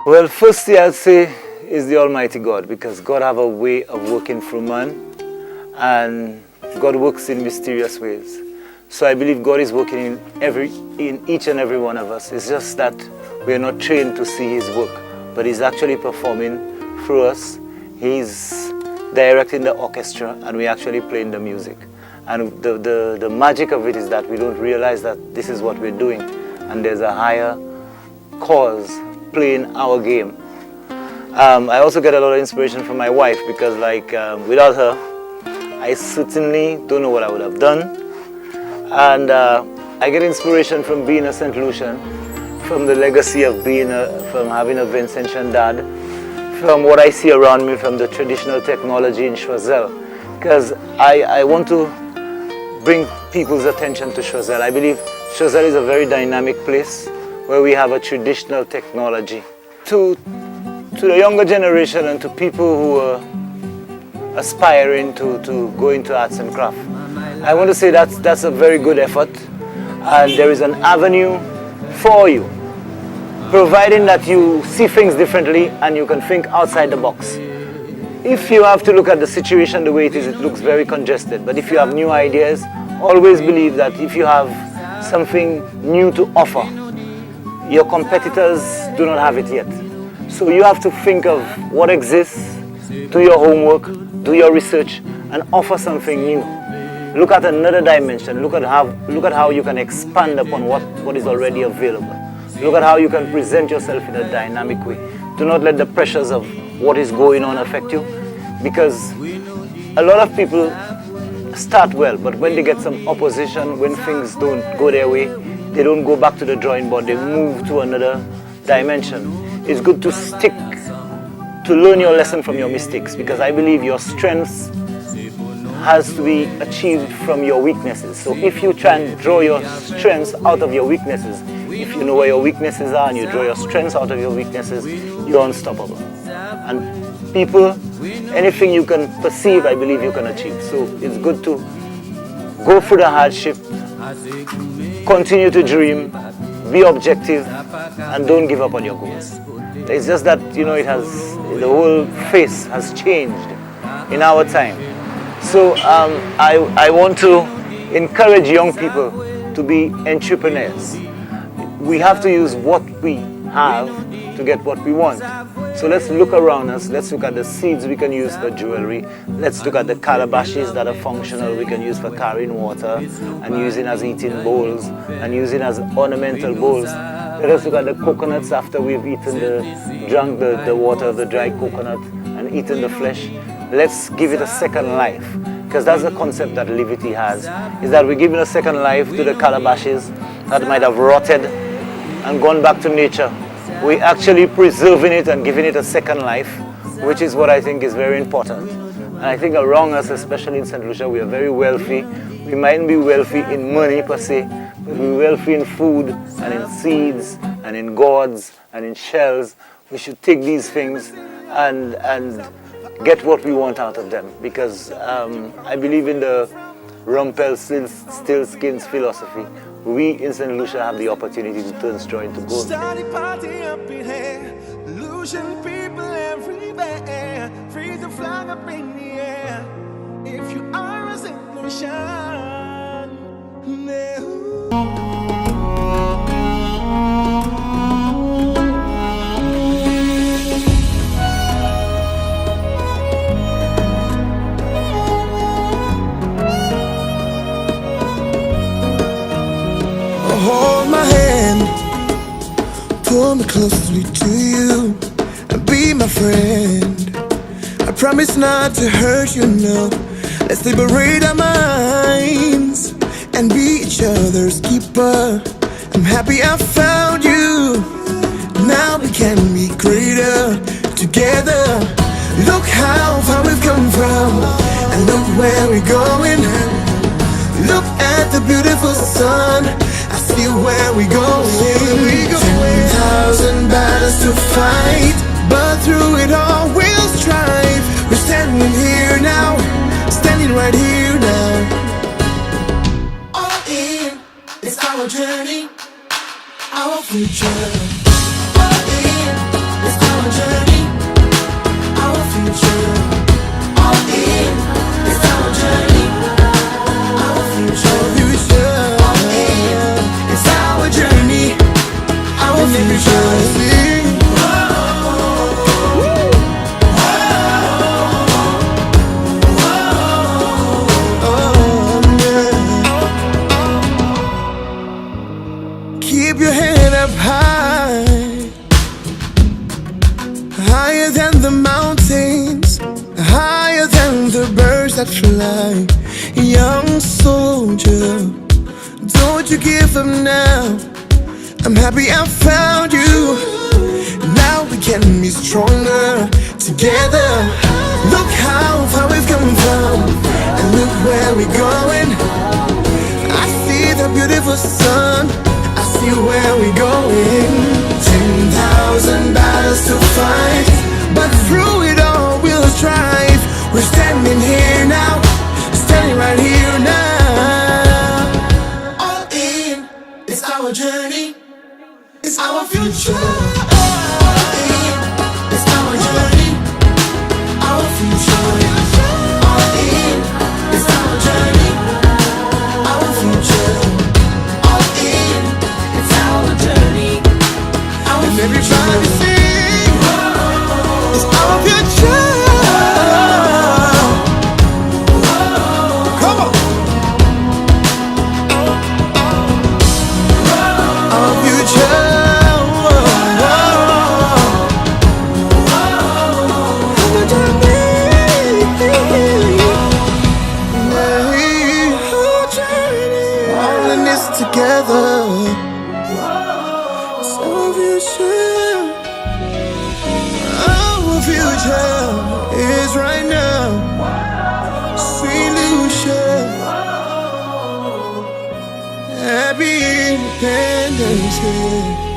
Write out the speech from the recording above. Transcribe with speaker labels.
Speaker 1: Well, firstly, I'd say is the Almighty God, because God have a way of working through man, and God works in mysterious ways. So I believe God is working in each and every one of us. It's just that we are not trained to see His work, but He's actually performing through us. He's directing the orchestra, and we actually playing the music. And the magic of it is that we don't realize that this is what we're doing, and there's a higher cause playing our game. I also get a lot of inspiration from my wife, because without her, I certainly don't know what I would have done. And I get inspiration from being a St. Lucian, from the legacy of from having a Vincentian dad, from what I see around me, from the traditional technology in Choiseul, because I want to bring people's attention to Choiseul. I believe Choiseul is a very dynamic place where we have a traditional technology. To the younger generation and to people who are aspiring to go into arts and craft, I want to say that's a very good effort, and there is an avenue for you, providing that you see things differently and you can think outside the box. If you have to look at the situation the way it is, it looks very congested, but if you have new ideas, always believe that if you have something new to offer, your competitors do not have it yet. So you have to think of what exists, do your homework, do your research, and offer something new. Look at another dimension. Look at how you can expand upon what is already available. Look at how you can present yourself in a dynamic way. Do not let the pressures of what is going on affect you, because a lot of people start well, but when they get some opposition, when things don't go their way, they don't go back to the drawing board, they move to another dimension. It's good to stick to learn your lesson from your mistakes, because I believe your strengths has to be achieved from your weaknesses. So if you try and draw your strengths out of your weaknesses, if you know where your weaknesses are and you draw your strengths out of your weaknesses, you're unstoppable. And people, anything you can perceive, I believe you can achieve. So it's good to go through the hardship, continue to dream, be objective, and don't give up on your goals. It's just that, the whole face has changed in our time. So I want to encourage young people to be entrepreneurs. We have to use what we have to get what we want. So let's look around us. Let's look at the seeds we can use for jewelry. Let's look at the calabashes that are functional we can use for carrying water and using as eating bowls and using as ornamental bowls. Let us look at the coconuts after we've drunk the water of the dried coconut and eaten the flesh. Let's give it a second life, because that's the concept that Livity has, is that we're giving a second life to the calabashes that might have rotted and gone back to nature. We're actually preserving it and giving it a second life, which is what I think is very important. And I think around us, especially in St. Lucia, we are very wealthy. We mightn't be wealthy in money per se, but we're wealthy in food and in seeds and in gourds and in shells. We should take these things and get what we want out of them, because I believe in the Rumpelstiltskin's philosophy. We in St. Lucia have the opportunity to turn straw into gold.
Speaker 2: Starting party up in here, losing people everywhere, freedom flag up in the air. If you are a St. Lucian,
Speaker 3: hold my hand, pull me closely to you, and be my friend. I promise not to hurt you, no. Let's liberate our minds and be each other's keeper. I'm happy I found you. Now we can be greater together. Look how far we've come from, and look where we're going. Look at the beautiful sun. I see where we're going. 10,000 battles to fight, but through it all we'll strive. We're standing here now, standing right here now. All in, it's our our journey, our future. All in, it's our journey, our future. All in, it's our journey, our future. All in, it's our journey, our future. Keep your head up high, higher than the mountains, higher than the birds that fly. Young soldier, don't you give up now. I'm happy I found you. Now we can be stronger together. Look how far we've come from, and look where we're going. I see the beautiful sun, I see where we're going. 10,000 battles to fight, but through it all we'll strive. We're standing here now, standing right here now. All in, it's our journey, it's our future. All in, it's our journey, our future. All in, it's our journey, our future. All in, it's our journey, our future. And everybody sing, it's our future. Come on. Our future. All in this together. It's our future. Our future is right now. Sweet Lucia. Happy Independence Day.